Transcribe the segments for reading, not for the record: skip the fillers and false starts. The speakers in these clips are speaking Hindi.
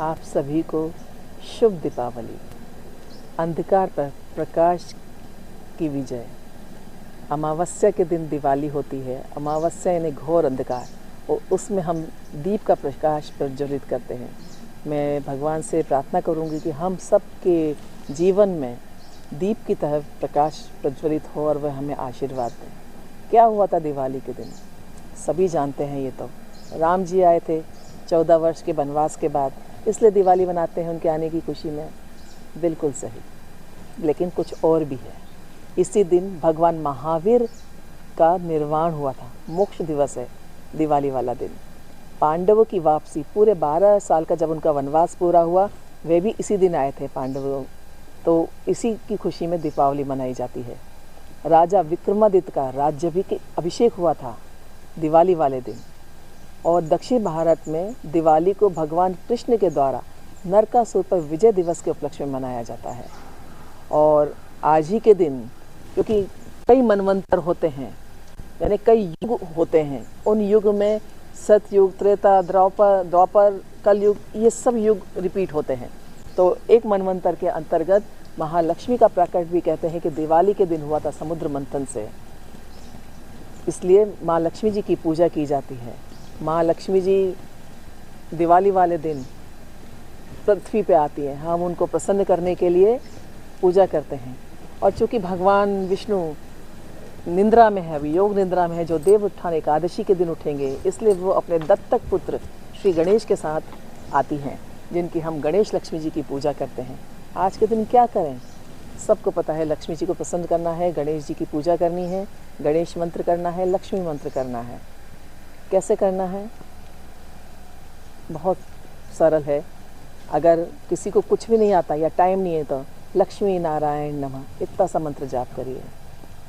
आप सभी को शुभ दीपावली। अंधकार पर प्रकाश की विजय। अमावस्या के दिन दिवाली होती है। अमावस्या यानी घोर अंधकार, और उसमें हम दीप का प्रकाश प्रज्वलित करते हैं। मैं भगवान से प्रार्थना करूंगी कि हम सब के जीवन में दीप की तरह प्रकाश प्रज्वलित हो और वह हमें आशीर्वाद दें। क्या हुआ था दिवाली के दिन, सभी जानते हैं। ये तो राम जी आए थे 14 वर्ष के वनवास के बाद, इसलिए दिवाली मनाते हैं उनके आने की खुशी में। बिल्कुल सही, लेकिन कुछ और भी है। इसी दिन भगवान महावीर का निर्वाण हुआ था। मोक्ष दिवस है दिवाली वाला दिन। पांडवों की वापसी, पूरे 12 साल का जब उनका वनवास पूरा हुआ, वे भी इसी दिन आए थे पांडवों, तो इसी की खुशी में दीपावली मनाई जाती है। राजा विक्रमादित्य का राज्याभिषेक हुआ था दिवाली वाले दिन। और दक्षिण भारत में दिवाली को भगवान कृष्ण के द्वारा नरकासुर पर विजय दिवस के उपलक्ष्य में मनाया जाता है। और आज ही के दिन, क्योंकि कई मनवंतर होते हैं, यानी कई युग होते हैं, उन युग में सतयुग, त्रेता, द्वापर, कलयुग, ये सब युग रिपीट होते हैं। तो एक मनवंतर के अंतर्गत महालक्ष्मी का प्रकट भी कहते हैं कि दिवाली के दिन हुआ था समुद्र मंथन से, इसलिए माँ लक्ष्मी जी की पूजा की जाती है। माँ लक्ष्मी जी दिवाली वाले दिन पृथ्वी पे आती हैं, हम उनको प्रसन्न करने के लिए पूजा करते हैं। और चूँकि भगवान विष्णु निद्रा में है, अभी योग निद्रा में है, जो देव उत्थान एकादशी के दिन उठेंगे, इसलिए वो अपने दत्तक पुत्र श्री गणेश के साथ आती हैं, जिनकी हम गणेश लक्ष्मी जी की पूजा करते हैं। आज के दिन क्या करें, सबको पता है, लक्ष्मी जी को प्रसन्न करना है, गणेश जी की पूजा करनी है, गणेश मंत्र करना है, लक्ष्मी मंत्र करना है। कैसे करना है? बहुत सरल है। अगर किसी को कुछ भी नहीं आता या टाइम नहीं है तो लक्ष्मी नारायण नमः इतना सा मंत्र जाप करिए।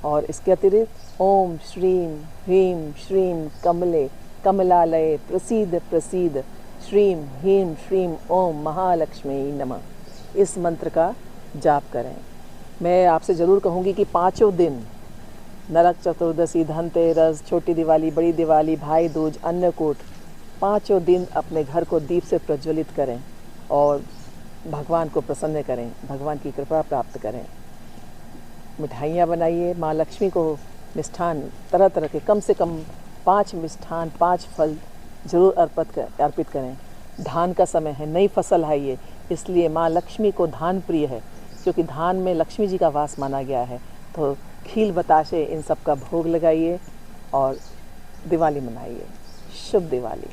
और इसके अतिरिक्त ओम श्रीम ह्रीम श्रीम कमले कमलालय प्रसीद प्रसीद श्रीम ह्रीम श्रीम ओम महालक्ष्मी नमः, इस मंत्र का जाप करें। मैं आपसे ज़रूर कहूँगी कि 5 दिन, नरक चतुर्दशी, धनतेरस, छोटी दिवाली, बड़ी दिवाली, भाई दूज, अन्नकूट, 5 दिन अपने घर को दीप से प्रज्वलित करें और भगवान को प्रसन्न करें, भगवान की कृपा प्राप्त करें। मिठाइयाँ बनाइए, माँ लक्ष्मी को मिष्ठान तरह तरह के, कम से कम 5 मिष्ठान, 5 फल जरूर अर्पित करें। धान का समय है, नई फसल है ये, इसलिए माँ लक्ष्मी को धान प्रिय है, क्योंकि धान में लक्ष्मी जी का वास माना गया है। तो खील बताशे इन सब का भोग लगाइए और दिवाली मनाइए। शुभ दिवाली।